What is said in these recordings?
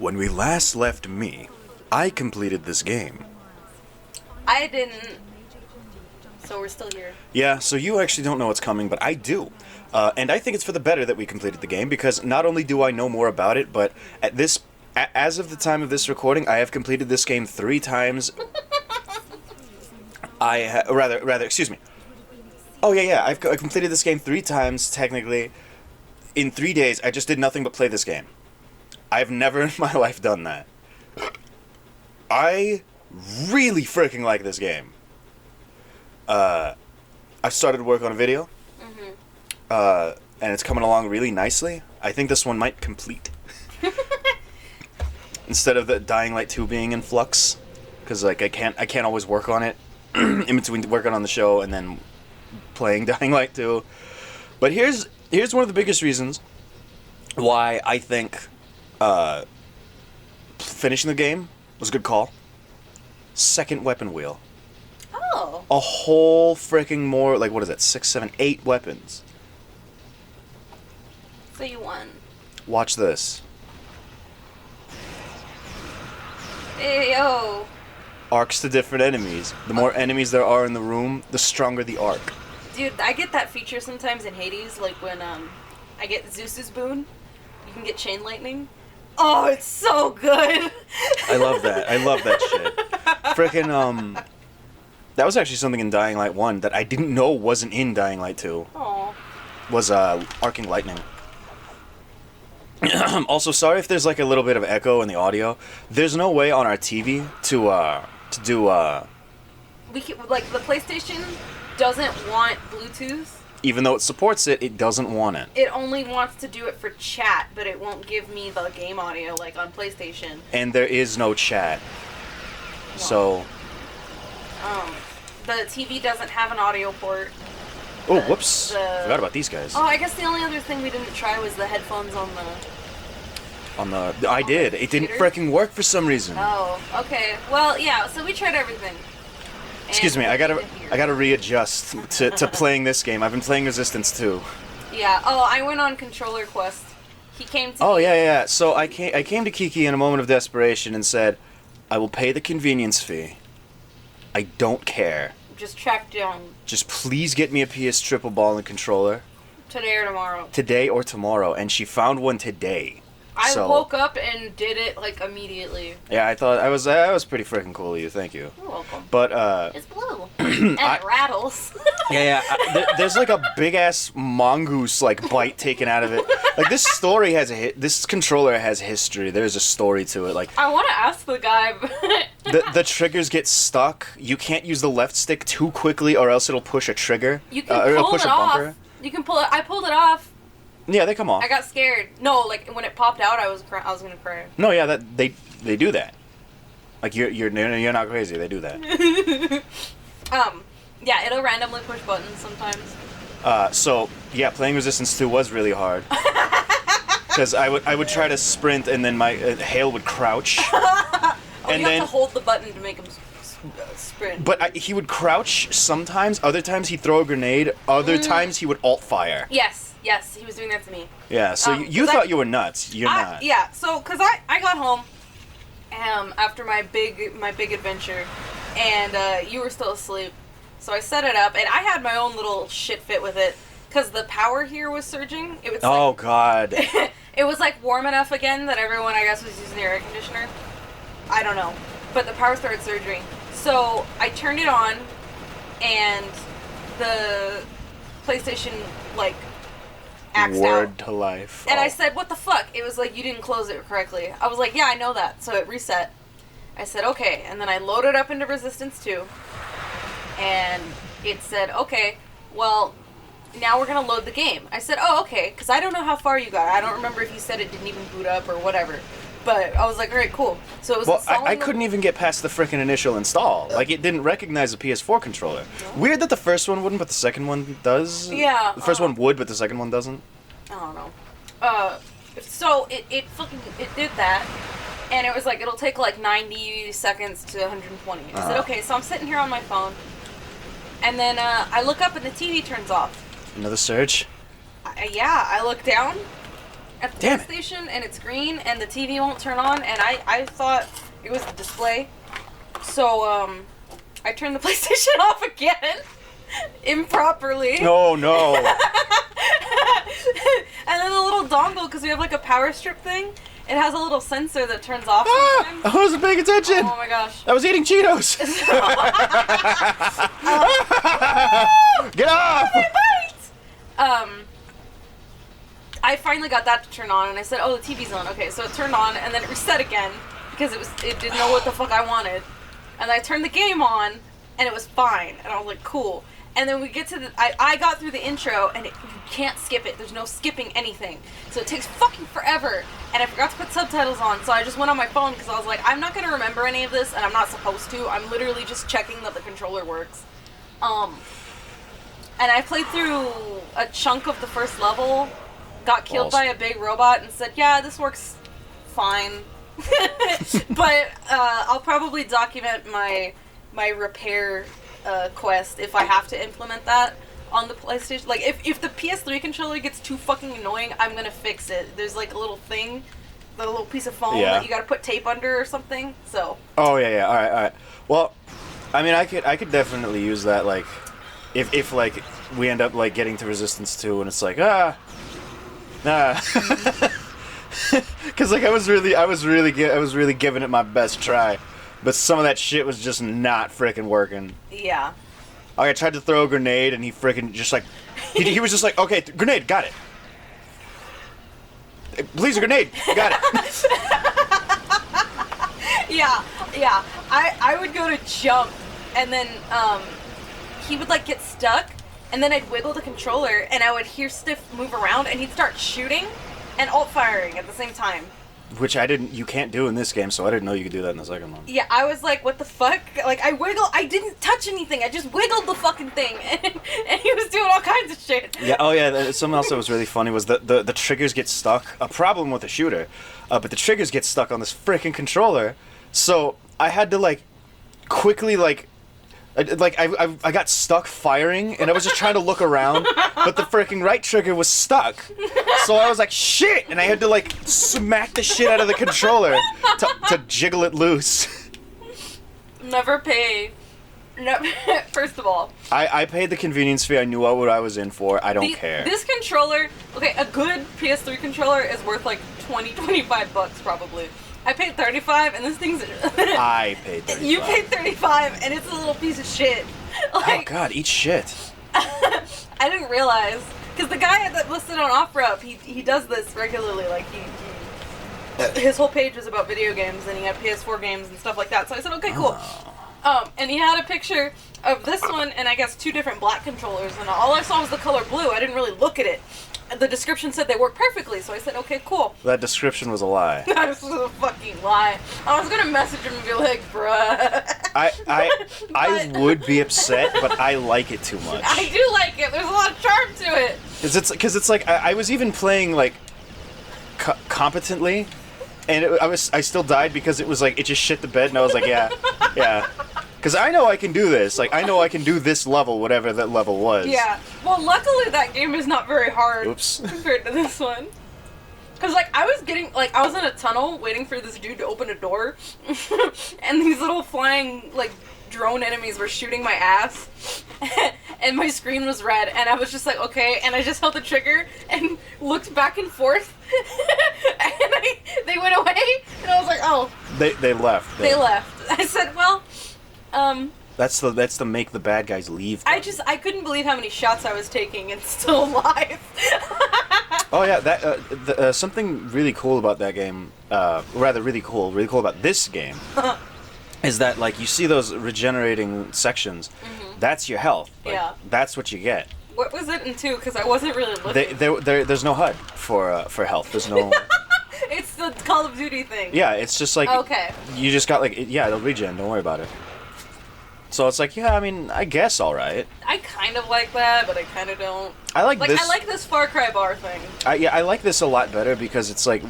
When we last left me, I completed this game. I didn't. So we're still here. Yeah, so you actually don't know what's coming, but I do. And I think it's for the better that we completed the game, because not only do I know more about it, but as of the time of this recording, I have completed this game 3 times. Excuse me. Oh, yeah, I've completed this game 3 times, technically. In 3 days, I just did nothing but play this game. I've never in my life done that. I really freaking like this game. I've started work on a video. And it's coming along really nicely. I think this one might complete. Instead of the Dying Light 2 being in flux. Because, like, I can't always work on it. In between working on the show and then playing Dying Light 2. But here's one of the biggest reasons why I think finishing the game was a good call. Second weapon wheel. Oh. A whole freaking more, like, what is that, 6, 7, 8 weapons. So you won. Watch this. Hey, yo. Arcs to different enemies. The more enemies there are in the room, the stronger the arc. Dude, I get that feature sometimes in Hades, like when I get Zeus's boon. You can get chain lightning. Oh, it's so good. I love that. I love that shit. Frickin' that was actually something in Dying Light 1 that I didn't know wasn't in Dying Light 2. Aw. Was arcing lightning. Also, sorry if there's like a little bit of echo in the audio. There's no way on our TV to do We can, like, the PlayStation doesn't want Bluetooth. even though it supports it, it doesn't want it. It only wants to do it for chat, but it won't give me the game audio like on PlayStation. And there is no chat. Wow. So The TV doesn't have an audio port. oh, whoops. Forgot about these guys. Oh, I guess the only other thing we didn't try was the headphones on the... I did. It didn't freaking work for some reason. Oh, okay. Well, yeah, so we tried everything. Excuse me, I gotta readjust to playing this game. I've been playing Resistance 2. Yeah. Oh, I went on Controller Quest. He came to Oh, me. yeah. So I came to Kiki in a moment of desperation and said, I will pay the convenience fee. I don't care. Just tracked down Just please get me a PS Triple Ball and controller. today or tomorrow. Today or tomorrow. And she found one today. I So, woke up and did it, like, immediately. yeah, I thought I was pretty freaking cool of you. Thank you. You're welcome. But It's blue. And it rattles. yeah, there's like a big ass mongoose like bite taken out of it. Like this controller has history. There's a story to it. Like I want to ask the guy. the triggers get stuck. You can't use the left stick too quickly, or else it'll push a trigger. You can or it'll pull push it a bumper. off. You can pull it. I pulled it off. Yeah, they come off. I got scared. No, like when it popped out, I was gonna cry. No, yeah, they do that. Like you're not crazy. They do that. Yeah, it'll randomly push buttons sometimes. So yeah, playing Resistance 2 was really hard. Because I would try to sprint and then my Hale would crouch. And you have to hold the button to make him sprint. But he would crouch sometimes. Other times he'd throw a grenade. Other times he would alt fire. Yes, he was doing that to me. Yeah, so you thought you were nuts. You're not. Yeah, so because I got home after my big adventure, and you were still asleep. So I set it up, and I had my own little shit fit with it, because the power here was surging. It was Oh, God. it was like warm enough again that everyone, I guess, was using their air conditioner. I don't know. But the power started surging. So I turned it on, and the PlayStation, like, axed Word out. to life. And Oh. I said, what the fuck? It was like, you didn't close it correctly. I was like, yeah, I know that. So it reset. I said, okay. And then I loaded up into Resistance 2. And it said, okay, well, now we're going to load the game. I said, oh, okay, because I don't know how far you got. I don't remember if you said it didn't even boot up or whatever. But I was like, all right, cool. So it was installing. I couldn't even get past the frickin' initial install. Like, it didn't recognize a PS4 controller. No. Weird that the first one wouldn't, but the second one does? Yeah. The first one would, but the second one doesn't? I don't know. So it did that. And it was like, it'll take like 90 seconds to 120. I said, okay, so I'm sitting here on my phone. And then I look up and the TV turns off. Another surge? Yeah, I look down. at the Damn it. PlayStation, and it's green, and the TV won't turn on, and I thought it was the display. So, I turned the PlayStation off again, improperly. Oh, no. And then the little dongle, because we have like a power strip thing, it has a little sensor that turns off Ah, sometimes. I wasn't paying attention. Oh my gosh. I was eating Cheetos. Get off! I finally got that to turn on, and I said, "Oh, the TV's on." Okay, so it turned on, and then it reset again because it didn't know what the fuck I wanted. And I turned the game on, and it was fine, and I was like, "Cool." And then we get to the I got through the intro, and you can't skip it. There's no skipping anything, so it takes fucking forever. And I forgot to put subtitles on, so I just went on my phone because I was like, I'm not gonna remember any of this, and I'm not supposed to. I'm literally just checking that the controller works. And I played through a chunk of the first level, got killed by a big robot, and said, yeah, this works fine. But I'll probably document my repair quest if I have to implement that on the PlayStation. Like, if the PS3 controller gets too fucking annoying, I'm gonna fix it. There's like a little thing, the little piece of foam that you gotta put tape under or something, so. Oh, yeah, alright. Well, I mean, I could definitely use that, like, if like, we end up, like, getting to Resistance 2, and it's like, because, like, I was really giving it my best try, but some of that shit was just not frickin' working. Yeah. Like, I tried to throw a grenade, and he frickin' just, like, he was just like, okay, grenade, got it. Please, a grenade, got it. Yeah. I would go to jump, and then, he would, like, get stuck, and then I'd wiggle the controller, and I would hear Stiff move around, and he'd start shooting and alt-firing at the same time. Which you can't do in this game, so I didn't know you could do that in the second one. Yeah, I was like, what the fuck? Like, I didn't touch anything, I just wiggled the fucking thing, and he was doing all kinds of shit. Yeah, oh yeah, something else that was really funny was the triggers get stuck. A problem with the shooter, but the triggers get stuck on this freaking controller, so I had to, like, quickly, like, I got stuck firing, and I was just trying to look around, but the freaking right trigger was stuck. So I was like, shit! And I had to, like, smack the shit out of the controller to jiggle it loose. Never pay. First of all, I paid the convenience fee. I knew what I was in for. I don't care. This controller, okay, a good PS3 controller is worth like $20-25 probably. I paid $35, and this thing's. I paid $35. You paid $35, and it's a little piece of shit. Like, oh god, eat shit. I didn't realize, because the guy that listed on OfferUp, he does this regularly. Like his whole page was about video games, and he had PS4 games and stuff like that. So I said, okay, cool. And he had a picture of this one, and I guess 2 different black controllers, and all I saw was the color blue. I didn't really look at it. The description said they work perfectly, so I said, okay, cool. That description was a lie. That was a fucking lie. I was gonna message him and be like, bruh. I would be upset, but I like it too much. I do like it. There's a lot of charm to it. Because it's like, I was even playing, like, competently, and I still died because it was like, it just shit the bed, and I was like, yeah. Because I know I can do this. Like, I know I can do this level, whatever that level was. Yeah. Well, luckily that game is not very hard. Oops. Compared to this one. Because, like, I was in a tunnel waiting for this dude to open a door. And these little flying, like, drone enemies were shooting my ass. And my screen was red. And I was just like, okay. And I just held the trigger and looked back and forth. And they went away. And I was like, oh. They left. They left. I said, well... That's the make the bad guys leave button. I couldn't believe how many shots I was taking and still alive. Oh yeah, that something really cool about that game, really cool about this game, is that, like, you see those regenerating sections. Mm-hmm. That's your health. Like, yeah. That's what you get. What was it in 2? Because I wasn't really looking. There's no HUD for health. There's no. It's the Call of Duty thing. Yeah, it's just like. Okay. You just got, like, it'll regen. Don't worry about it. So it's like, yeah, I mean, I guess all right. I kind of like that, but I kind of don't. I like this. I like this Far Cry bar thing. I like this a lot better because it's like,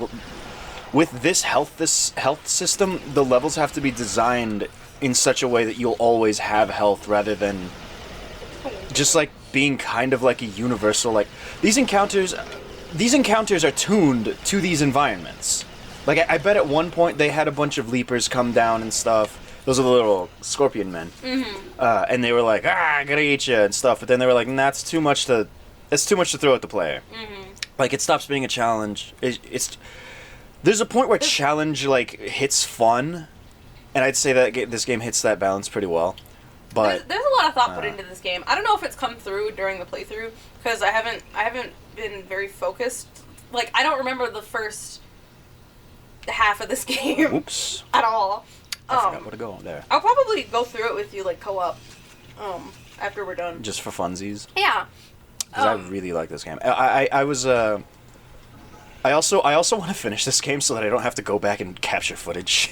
with this health system, the levels have to be designed in such a way that you'll always have health rather than just, like, being kind of like a universal, like, these encounters these encounters are tuned to these environments. Like, I bet at one point they had a bunch of leapers come down and stuff. Those are the little scorpion men. Mm-hmm. And they were like, I gotta eat you and stuff. But then they were like, nah, it's too much to throw at the player. Mm-hmm. Like, it stops being a challenge. It's there's a point where challenge, like, hits fun. And I'd say that this game hits that balance pretty well. But there's a lot of thought put into this game. I don't know if it's come through during the playthrough, because I haven't been very focused. Like, I don't remember the first half of this game. Oops. At all. I forgot where to go there. I'll probably go through it with you, like, co-op, after we're done. Just for funsies? Yeah. Because I really like this game. I also want to finish this game so that I don't have to go back and capture footage.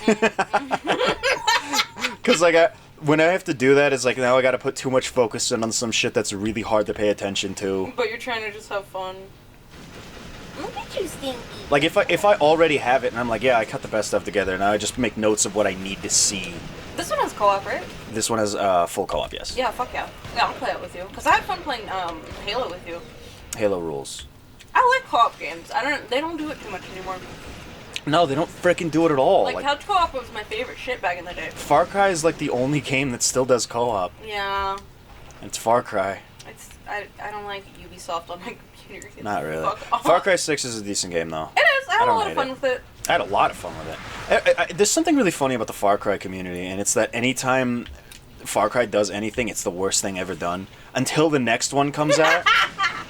Because, like, when I have to do that, it's like, now I gotta put too much focus in on some shit that's really hard to pay attention to. But you're trying to just have fun. Look at you, Stinky. Like, if I already have it and I'm like, yeah, I cut the best stuff together, and I just make notes of what I need to see. This one has co-op, right? This one has full co-op, yes. Yeah, fuck yeah. Yeah, I'll play it with you. Because I had fun playing Halo with you. Halo rules. I like co-op games. They don't do it too much anymore. No, they don't frickin' do it at all. Like couch co-op was my favorite shit back in the day. Far Cry is like the only game that still does co-op. Yeah. It's Far Cry. I don't like Ubisoft on my computer. Not really. Far Cry 6 is a decent game, though. It is. I had a lot of fun with it. I had a lot of fun with it. There's something really funny about the Far Cry community, and it's that anytime Far Cry does anything, it's the worst thing ever done. Until the next one comes out,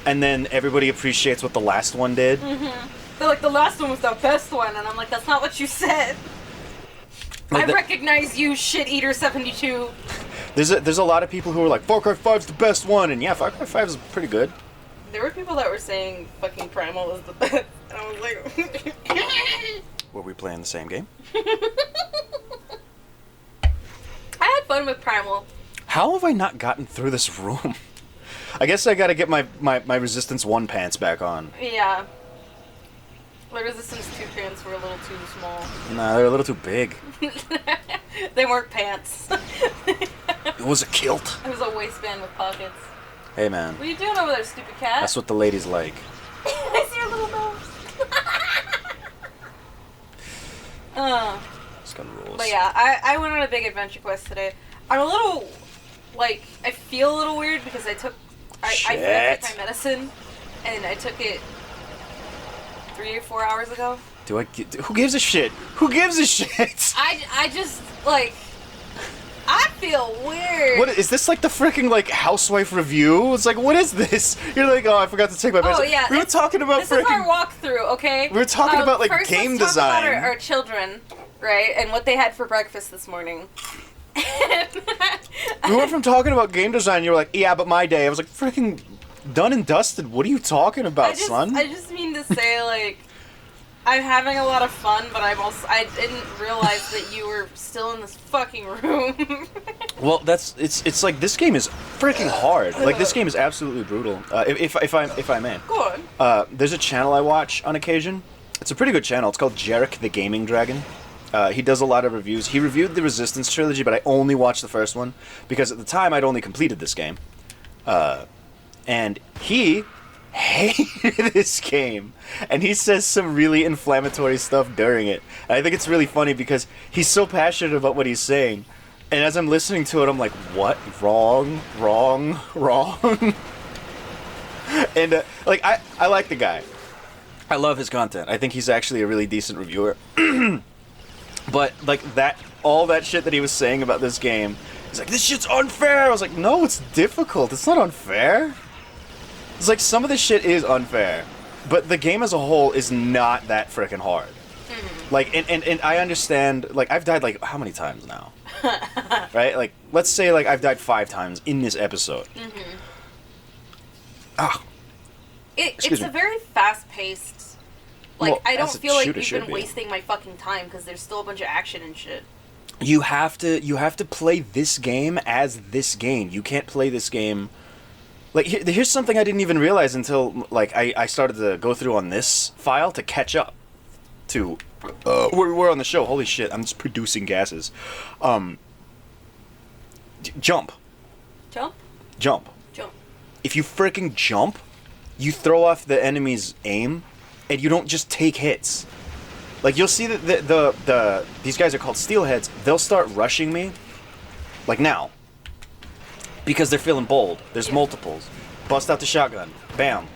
and then everybody appreciates what the last one did. Mm-hmm. They're like, the last one was the best one, and I'm like, that's not what you said. Like I recognize you, Shit Eater 72. There's a lot of people who are like, Far Cry 5's the best one, and yeah, Far Cry 5 is pretty good. There were people that were saying fucking Primal was the best, and I was like... Were we playing the same game? I had fun with Primal. How have I not gotten through this room? I guess I gotta get my Resistance 1 pants back on. Yeah. The Resistance 2 pants were a little too small. Nah, they're a little too big. They weren't pants. It was a kilt. It was a waistband with pockets. Hey, man. What are you doing over there, stupid cat? That's what the ladies like. I see your little nose. It's got rules. But yeah, I went on a big adventure quest today. I'm a little, like, I feel a little weird because I forgot to take my medicine, and I took it 3 or 4 hours ago. Who gives a shit? Who gives a shit? I just, like, I feel weird. What is this, like the freaking like housewife review? It's like, what is this? You're like, oh, I forgot to take my medicine. Oh yeah, we were talking about this is our walkthrough, okay? We were talking about like first game let's design. Talk about our children, right, and what they had for breakfast this morning. We went from talking about game design. You were like, yeah, but my day. I was like, freaking done and dusted. What are you talking about, son? I just mean to say, like, I'm having a lot of fun, but I didn't realize that you were still in this fucking room. Well, it's like this game is freaking hard. Like this game is absolutely brutal. If I may. Go on. There's a channel I watch on occasion. It's a pretty good channel. It's called Jarek the Gaming Dragon. He does a lot of reviews. He reviewed the Resistance trilogy, but I only watched the first one because at the time I'd only completed this game. And he hated this game, and he says some really inflammatory stuff during it. And I think it's really funny because he's so passionate about what he's saying, and as I'm listening to it, I'm like, what? Wrong. And like I like the guy. I love his content. I think he's actually a really decent reviewer. But like all that shit that he was saying about this game, he's like, this shit's unfair. I was like, no, it's difficult. It's not unfair. It's like some of this shit is unfair, but the game as a whole is not that freaking hard. Mm-hmm. Like, and I understand. Like, I've died like how many times now? Right? Like, let's say like I've died 5 times in this episode. Mm-hmm. Ah. It's a very fast-paced. Like, well, I don't feel like you've been wasting my fucking time because there's still a bunch of action and shit. You have to play this game as this game. You can't play this game. Like, here's something I didn't even realize until, like, I started to go through on this file to catch up to... we're on the show. Holy shit, I'm just producing gases. Jump. Jump? Jump. Jump. If you freaking jump, you throw off the enemy's aim, and you don't just take hits. Like, you'll see that these guys are called steelheads. They'll start rushing me, like now, because they're feeling bold. There's multiples. Bust out the shotgun. Bam.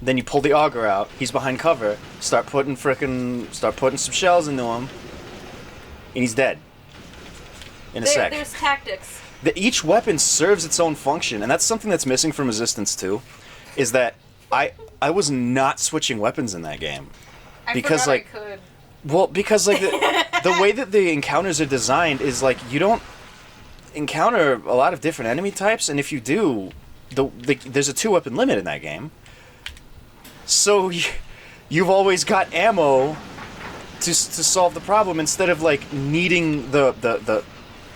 Then you pull the auger out. He's behind cover. Start putting some shells into him, and he's dead. In a sec. There's tactics. Each weapon serves its own function, and that's something that's missing from Resistance 2, is that I was not switching weapons in that game. Because I like, could. well, because like the way that the encounters are designed is like you don't encounter a lot of different enemy types, and if you do, there's a 2-weapon limit in that game. So you've always got ammo to solve the problem instead of like needing the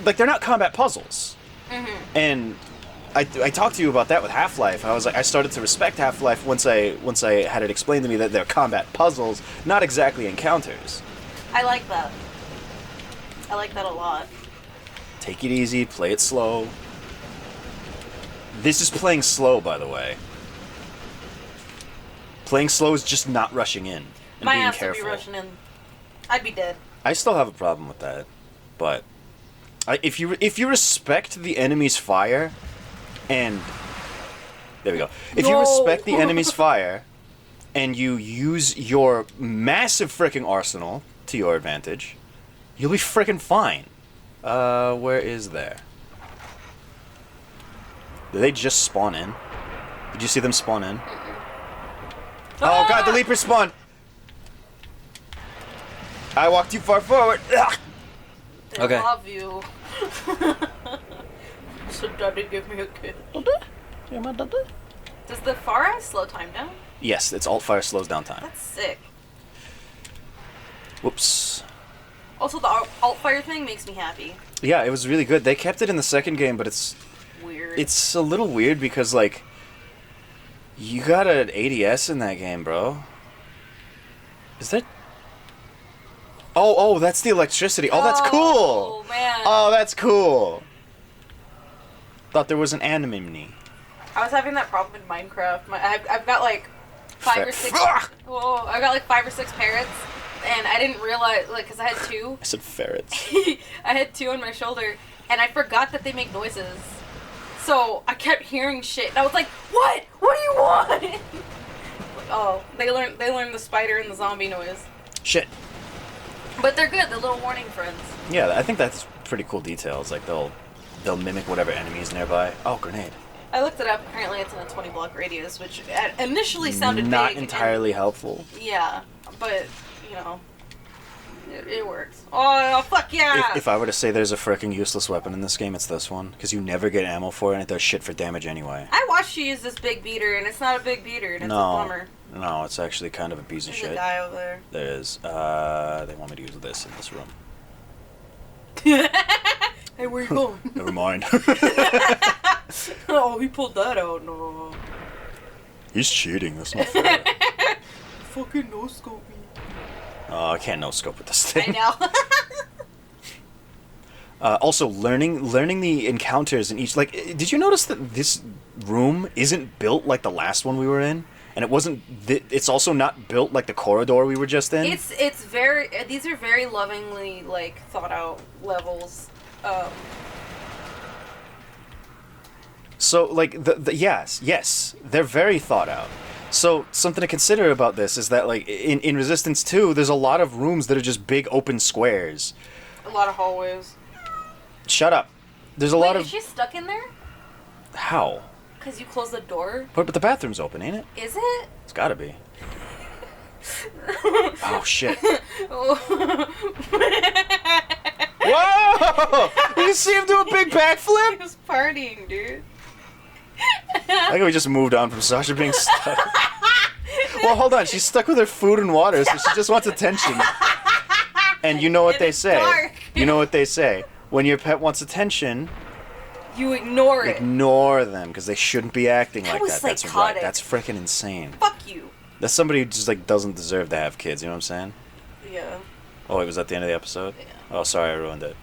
like they're not combat puzzles. Mm-hmm. And I talked to you about that with Half-Life. I was like, I started to respect Half-Life once I had it explained to me that they're combat puzzles, not exactly encounters. I like that. I like that a lot. Take it easy, play it slow. This is playing slow, by the way. Playing slow is just not rushing in and My being ass careful. would be rushing in. I'd be dead. I still have a problem with that, but if you respect the enemy's fire, and there we go. If you respect the enemy's fire, and you use your massive freaking arsenal to your advantage, you'll be freaking fine. Where is there? Did they just spawn in? Did you see them spawn in? Oh god, the leapers spawned! I walked too far forward. Ugh. They Okay. love you. So daddy give me a kiss. Does the far eye slow time down? Yes, it's alt fire slows down time. That's sick. Whoops. Also, the alt fire thing makes me happy. Yeah, it was really good. They kept it in the second game, but it's Weird. a little weird because like you got an ADS in that game, bro. Is that? Oh, that's the electricity. Oh, that's cool. Oh man. Oh, that's cool. Thought there was an anemone. I was having that problem in Minecraft. I've got like 5 or 6. Whoa, I've got like 5 or 6 parrots, and I didn't realize because I had 2. I said ferrets. I had 2 on my shoulder, and I forgot that they make noises. So I kept hearing shit, and I was like, "What? What do you want?" Like, oh, they learned the spider and the zombie noise. Shit. But they're good. They're little warning friends. Yeah, I think that's pretty cool details. Like they'll mimic whatever enemy is nearby. Oh, grenade. I looked it up. Apparently, it's in a 20-block radius, which initially sounded not big. entirely helpful. Yeah, but you know, it works. Oh fuck yeah! If I were to say there's a freaking useless weapon in this game, it's this one because you never get ammo for it and it does shit for damage anyway. I watched you use this big beater, and it's not a big beater, and it's a bummer. No, it's actually kind of a piece of There's shit. a guy over there. There is. They want me to use this in this room. Hey, where you going? Never mind. Oh, he pulled that out. No. He's cheating. That's not fair. Fucking no scope me. Oh, I can't no scope with this I thing. know. Also, learning the encounters in each. Like, did you notice that this room isn't built like the last one we were in? And it wasn't. It's also not built like the corridor we were just in. It's very. These are very lovingly like thought out levels. So like yes, they're very thought out. So something to consider about this is that like in Resistance 2, there's a lot of rooms that are just big open squares. A lot of hallways. Shut up. There's a lot of. Is she stuck in there? How? Because you closed the door. But the bathroom's open, ain't it? Is it? It's gotta be. Oh shit. Whoa! You see him do a big He backflip? was partying, dude. I think we just moved on from Sasha being stuck. Well, hold on. She's stuck with her food and water, so she just wants attention. And you know what they say. Dark. You know what they say. When your pet wants attention, You ignore it. ignore them because they shouldn't be acting That like was that. That's right. psychotic. That's freaking insane. Fuck you. That's somebody who just like doesn't deserve to have kids. You know what I'm saying? Yeah. Oh, wait, was that the end of the episode? Yeah. Oh, sorry, I ruined it.